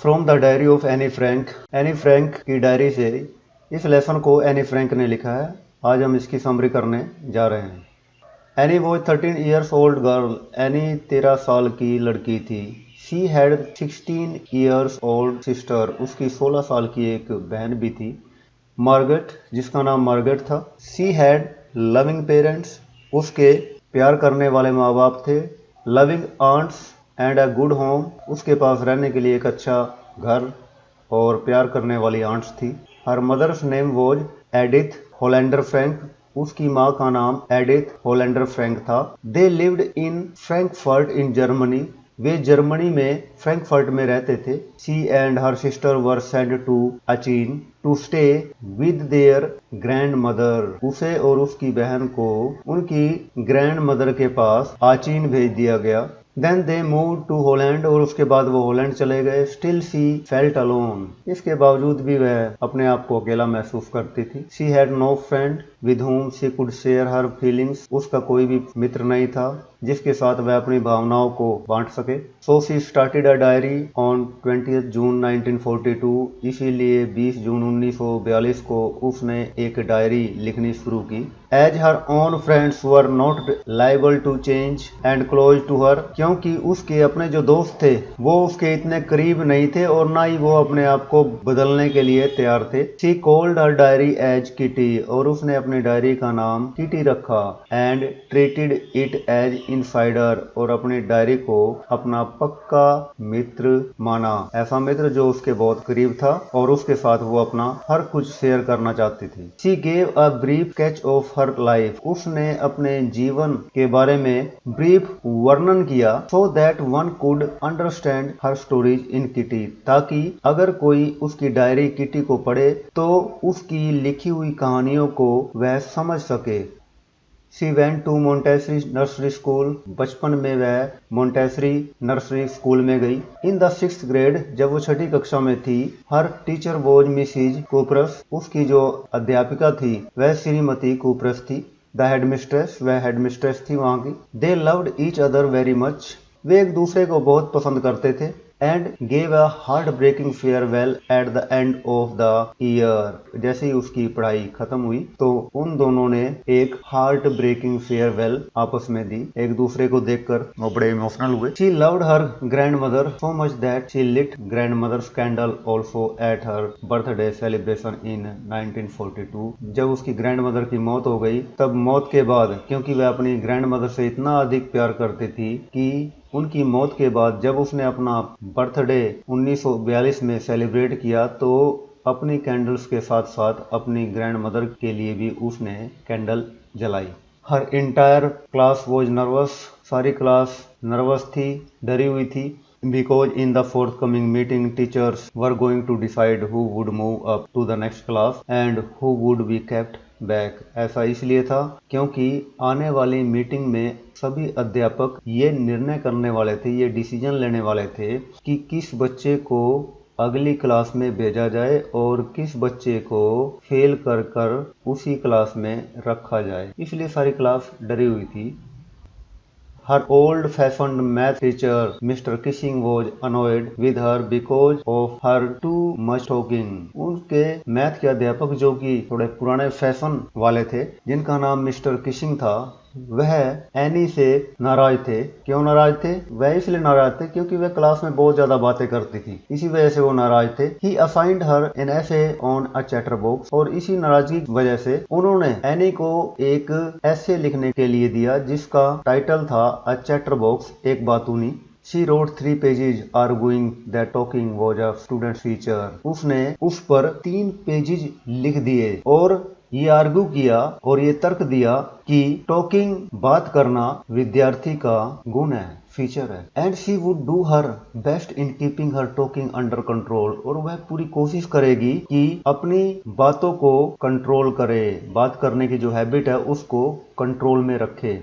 From the diary of Anne Frank. Anne Frank की diary से इस लेसन को एनी फ्रैंक ने लिखा है। आज हम इसकी समरी करने जा रहे हैं। Any was 13 years old girl. Any 13 साल की लड़की थी। She had 16 years old sister. उसकी 16 साल की एक बहन भी थी। मार्गरेट, जिसका नाम मार्गरेट था। She had loving parents. उसके प्यार करने वाले माँ बाप थे। Loving aunts and a good home. उसके पास रहने के लिए एक अच्छा घर और प्यार करने वाली आंट्स थी। Her mother's name was Edith Hollander Frank. उसकी माँ का नाम एडिथ होलैंडर फ्रैंक था। They lived in Frankfurt in Germany. वे जर्मनी में फ्रैंकफर्ट में रहते थे। She and her sister were sent to Aachen to stay with their grandmother. उसे और उसकी बहन को उनकी ग्रैंड मदर के पास आचीन भेज दिया गया। Then they move to Holland. और उसके बाद वो हॉलैंड चले गए। Still she felt alone. इसके बावजूद भी वह अपने आप को अकेला महसूस करती थी। She had no friend with whom she could share her feelings. उसका कोई भी मित्र नहीं था जिसके साथ वह अपनी भावनाओं को बांट सके। So she started a diary on 20 जून 1942। इसीलिए 20 जून 1942 को उसने एक डायरी लिखनी शुरू की। As her own friends were not liable to change and close to her. क्योंकि उसके अपने जो दोस्त थे वो उसके इतने करीब नहीं थे और ना ही वो अपने आप को बदलने के लिए तैयार थे। She called her diary as Kitty. और उसने अपनी डायरी का नाम किटी रखा। And treated it as insider. और अपनी डायरी को अपना पक्का मित्र माना। ऐसा मित्र जो उसके बहुत करीब था और उसके साथ वो अपना हर कुछ शेयर करना चाहती थी। She gave a brief sketch of her life. उसने अपने जीवन के बारे में ब्रीफ वर्णन किया। So that one could understand her stories in kitty. ताकि अगर कोई उसकी डायरी किटी को पढ़े तो उसकी लिखी हुई कहानियों को वह समझ सके। She went to Montessori nursery school. बचपन में वह मोंटेसरी नर्सरी स्कूल में गई। इन द 6th ग्रेड, जब वो 6ठी कक्षा में थी, हर टीचर वॉज मिसिज कूपरस। उसकी जो अध्यापिका थी वह श्रीमती कूपरस थी। द हेडमिस्ट्रेस, वह हेडमिस्ट्रेस थी वहाँ की। They loved each other very much. वे एक दूसरे को बहुत पसंद करते थे। And gave a heartbreaking farewell at the end of the year. जैसे ही उसकी पढ़ाई खत्म हुई तो उन दोनों ने एक हार्ट ब्रेकिंग फेयरवेल आपस में दी। एक दूसरे को देखकर वो बड़े इमोशनल हुए। She loved her grandmother so much that she lit grandmother's candle also at her birthday celebration in 1942। जब उसकी ग्रैंड मदर की मौत हो गई तब मौत के बाद, क्योंकि वह अपनी ग्रैंड मदर से इतना अधिक प्यार करती थी कि उनकी मौत के बाद जब उसने अपना बर्थडे 1942 में सेलिब्रेट किया तो अपनी कैंडल्स के साथ साथ अपनी ग्रैंड मदर के लिए भी उसने कैंडल जलाई। Her entire class was nervous. सारी क्लास नर्वस थी, डरी हुई थी। Because in the forthcoming meeting teachers were going to decide who would move up to the next class and who would be kept back. ऐसा इसलिए था क्योंकि आने वाली मीटिंग में सभी अध्यापक ये निर्णय करने वाले थे, ये डिसीजन लेने वाले थे कि किस बच्चे को अगली क्लास में भेजा जाए और किस बच्चे को फेल कर कर उसी क्लास में रखा जाए। इसलिए सारी क्लास डरी हुई थी। Her old-fashioned math teacher, Mr. Kissing, was annoyed with her because of her too much talking. उनके मैथ के अध्यापक जो कि थोड़े पुराने फैशन वाले थे, जिनका नाम मिस्टर किसिंग था, वह एनी से नाराज थे। क्यों नाराज थे? वह इसलिए नाराज थे क्योंकि वह क्लास में बहुत ज्यादा बातें करती थी। इसी वजह से वो नाराज थे। He assigned her an essay on a chatterbox box. और इसी नाराजगी की वजह से उन्होंने एनी को एक ऐसे लिखने के लिए दिया जिसका टाइटल था अ चैटर बॉक्स, एक बातूनी। She wrote 3 pages arguing that talking was a student feature. उसने उस पर 3 पेजेज लिख दिए और ये आर्ग्यू किया और ये तर्क दिया कि टॉकिंग, बात करना, विद्यार्थी का गुण है, फीचर है। And she would do her best in keeping her talking under control. और वह पूरी कोशिश करेगी कि अपनी बातों को कंट्रोल करे, बात करने की जो हैबिट है उसको कंट्रोल में रखे।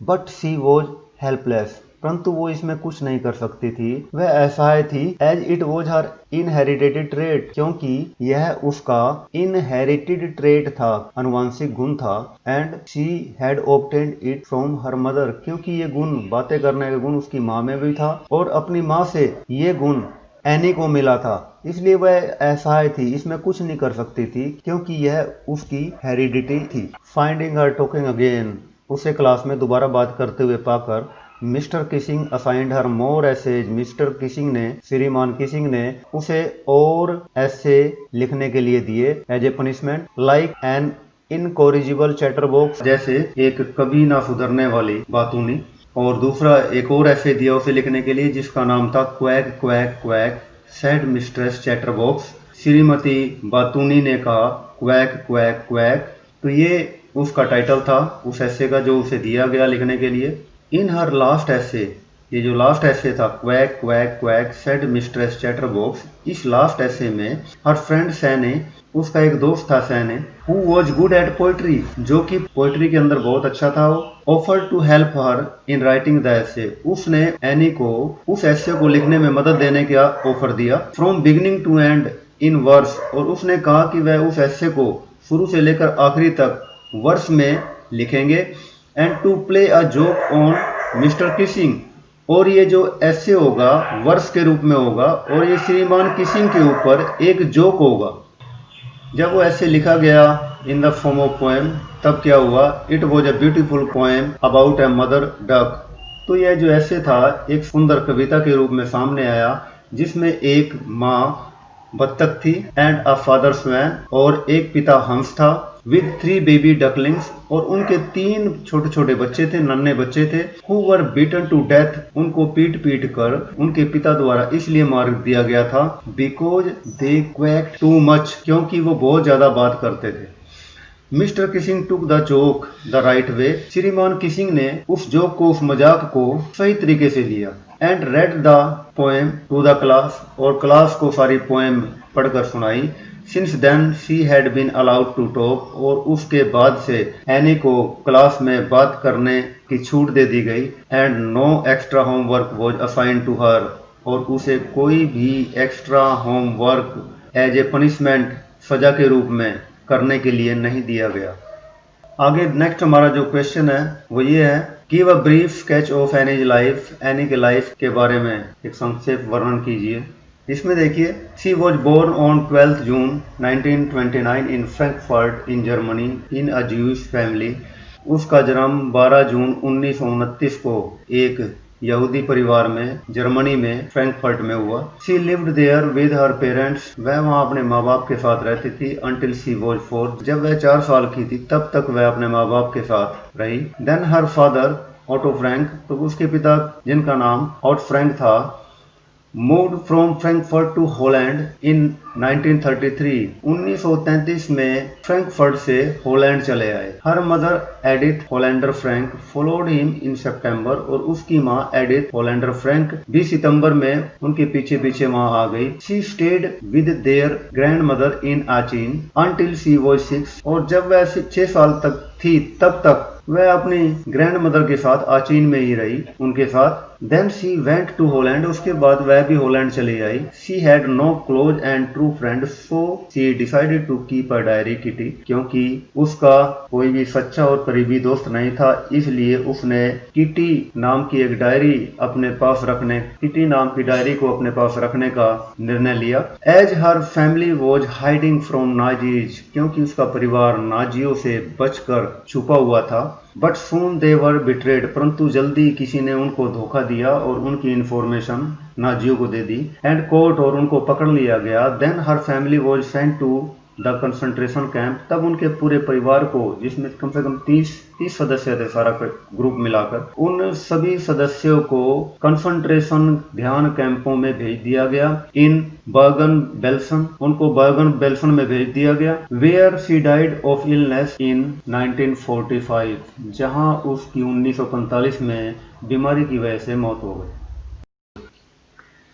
But she was helpless. परंतु वो इसमें कुछ नहीं कर सकती थी, वह असहाय थी। As it was her inherited trait, क्योंकि यह उसका इनहेरिटेड ट्रेट था, अनुवांशिक गुण था। And she had obtained it from her mother, क्योंकि ये गुण, बातें करने का गुण उसकी माँ में भी था और अपनी माँ से ये गुण एनी को मिला था, इसलिए वह असहाय थी, इसमें कुछ नहीं कर सकती थी क्योंकि यह उसकी हेरिडिटी थी। फाइंडिंग हर टॉकिंग अगेन, उसे क्लास में दोबारा बात करते हुए पाकर मिस्टर किसिंग असाइंड हर मोर एसेज, मिस्टर किसिंग ने, श्रीमान किसिंग ने उसे और ऐसे लिखने के लिए दिए as a punishment, like an incorrigible chatterbox, जैसे एक कभी ना सुधरने वाली बातूनी। और दूसरा एक और ऐसे दिया उसे लिखने के लिए जिसका नाम था quack quack quack said mistress chatterbox. श्रीमती बातूनी ने कहा क्वैक क्वैक क्वैक, तो ये उसका टाइटल था उस ऐसे का जो उसे दिया गया लिखने के लिए। इन हर लास्ट ऐसे, ये जो लास्ट ऐसे था quack quack quack said mistress chatterbox, इस लास्ट ऐसे में हर फ्रेंड सैने, उसका एक दोस्त था Sanne, who was good at poetry, जो कि पोइट्री के अंदर बहुत अच्छा था, वो offer to help her in writing the essay, उसने एनी को उस ऐसे को लिखने में मदद देने का ऑफर दिया। From beginning to end in verse, और उसने कहा कि वह उस ऐसे को शुरू से लेकर आखिरी तक वर्स में लिखेंगे। And to play a joke on mister Keesing, और ये जो ऐसे होगा वर्स के रूप में होगा और ये श्रीमान किसिंग के ऊपर एक जोक होगा। जब वो ऐसे लिखा गया in the form of poem, तब क्या हुआ, it was a beautiful poem about a mother duck, तो यह जो ऐसे था एक सुंदर कविता के रूप में सामने आया जिसमें एक माँ बत्तख थी एंड अ फादर स्वैन, और एक पिता हंस था, विद 3 बेबी डकलिंग्स, और उनके 3 छोटे छोटे बच्चे थे, नन्हे बच्चे थे, who were beaten to death, उनको पीट पीट कर उनके पिता द्वारा इसलिए मार दिया गया था, बिकॉज दे क्वैक्ड टू मच, क्योंकि वो बहुत ज्यादा बात करते थे। Mister Keesing took the joke the right way, श्रीमान किसिंग ने उस जोक को, उस मजाक को सही तरीके से लिया। And read the poem to the class, और क्लास को सारी पोएम पढ़कर सुनाई। Since then she had been allowed to talk, और उसके बाद से एनी को क्लास में बात करने की छूट दे दी गई। And no extra homework was assigned to her, और उसे कोई भी extra homework as a punishment, सजा के रूप में करने के लिए नहीं दिया गया। आगे नेक्स्ट हमारा जो क्वेश्चन है वो ये है, give a brief sketch of Anne's life, Anne के लाइफ के बारे में एक संक्षेप वर्णन कीजिए। इसमें देखिए, she was born on 12 June 1929 in Frankfurt in Germany in a Jewish family, उसका जन्म 12 जून 1929 को एक यहूदी परिवार में जर्मनी में फ्रैंकफर्ट में हुआ। She lived there with her parents, वह वहाँ अपने माँ बाप के साथ रहती थी। अंटिल शी वॉज 4, जब वह 4 साल की थी तब तक वह अपने माँ बाप के साथ रही। Then her father Otto Frank, तो उसके पिता जिनका नाम ऑटो फ्रैंक था, moved from Frankfurt to Holland in 1933, 1933 में फ्रैंकफर्ट से हॉलैंड चले आए। Her mother Edith Hollander Frank followed him in सितंबर, और उसकी माँ एडिथ होलैंडर फ्रैंक भी सितंबर में उनके पीछे पीछे वहां आ गई। She stayed with their grandmother in Aachen until she was 6, और जब वह 6 साल तक थी तब तक वह अपनी ग्रैंड मदर के साथ आचीन में ही रही उनके साथ। Then she went to Holland, उसके बाद वह भी हॉलैंड चली आई। She had no close and true friend, so she decided to keep a diary Kitty, क्योंकि उसका कोई भी सच्चा और करीबी दोस्त नहीं था, इसलिए उसने किटी नाम की एक डायरी अपने पास रखने, किटी नाम की डायरी को अपने पास रखने का निर्णय लिया। As her family was hiding from Nazis, क्योंकि उसका परिवार नाजियों से बचकर छुपा हुआ था। But soon they were betrayed, परंतु जल्दी किसी ने उनको धोखा दिया और उनकी इंफॉर्मेशन नाजियों को दे दी। एंड कोर्ट, और उनको पकड़ लिया गया। Then her family was sent to the concentration camp, तब उनके पूरे परिवार को, जिसमें कम से कम 30 सदस्य थे सारा ग्रुप मिलाकर, उन सभी सदस्यों को कंसंट्रेशन ध्यान कैंपों में भेज दिया गया। इन बर्गन बेल्सन, उनको बर्गन बेल्सन में भेज दिया गया। Where she died of illness in 1945, जहां उसकी 1945 में बीमारी की वजह से मौत हो गई।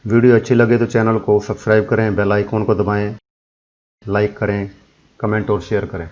वीडियो अच्छी लगे तो चैनल को सब्सक्राइब करें, बेल आइकॉन को दबाएं, लाइक करें, कमेंट और शेयर करें।